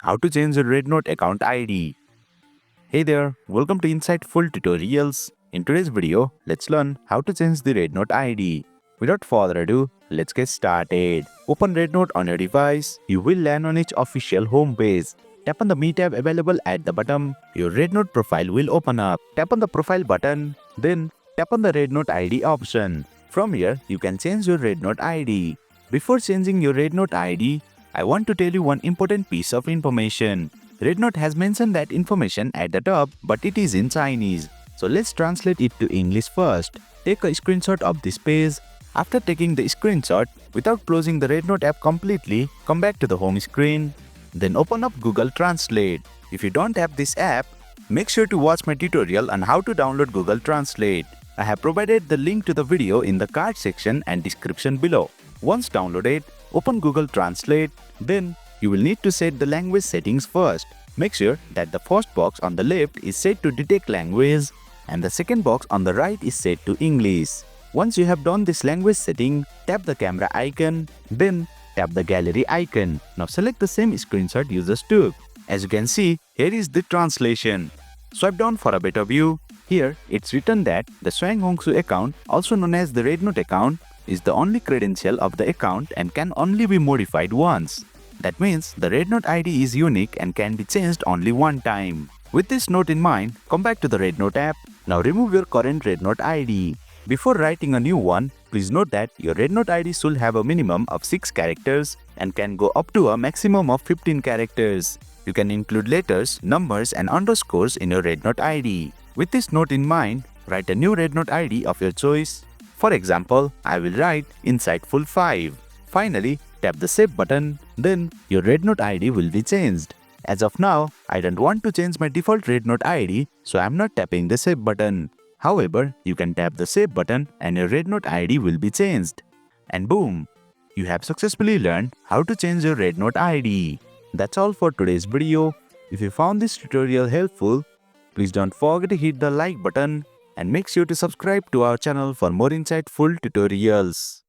How to change your RedNote account ID. Hey there, welcome to Insightful Tutorials. In today's video, let's learn how to change the RedNote ID. Without further ado, let's get started. Open RedNote on your device. You will land on its official homepage. Tap on the Me tab available at the bottom. Your RedNote profile will open up. Tap on the profile button, then tap on the RedNote ID option. From here, you can change your RedNote ID. Before changing your RedNote ID, I want to tell you one important piece of information. RedNote has mentioned that information at the top, but it is in Chinese. So let's translate it to English first. Take a screenshot of this page. After taking the screenshot, without closing the RedNote app completely, come back to the home screen. Then open up Google Translate. If you don't have this app, make sure to watch my tutorial on how to download Google Translate. I have provided the link to the video in the card section and description below. Once downloaded, open Google Translate. Then you will need to set the language settings first. Make sure that the first box on the left is set to detect language and the second box on the right is set to English. Once you have done this language setting, tap the camera icon, then tap the gallery icon. Now select the same screenshot you just took. As you can see, here is the translation. Swipe down for a better view. Here, it's written that the Shuang Hongshu account, also known as the RedNote account, is the only credential of the account and can only be modified once. That means the RedNote ID is unique and can be changed only one time. With this note in mind, come back to the RedNote app. Now remove your current RedNote ID. Before writing a new one, please note that your RedNote ID should have a minimum of 6 characters and can go up to a maximum of 15 characters. You can include letters, numbers and underscores in your RedNote ID. With this note in mind, write a new RedNote ID of your choice. For example, I will write Insightful 5. Finally, tap the Save button, then your RedNote ID will be changed. As of now, I don't want to change my default RedNote ID, so I am not tapping the Save button. However, you can tap the Save button and your RedNote ID will be changed. And boom! You have successfully learned how to change your RedNote ID. That's all for today's video. If you found this tutorial helpful, please don't forget to hit the like button and make sure to subscribe to our channel for more insightful tutorials.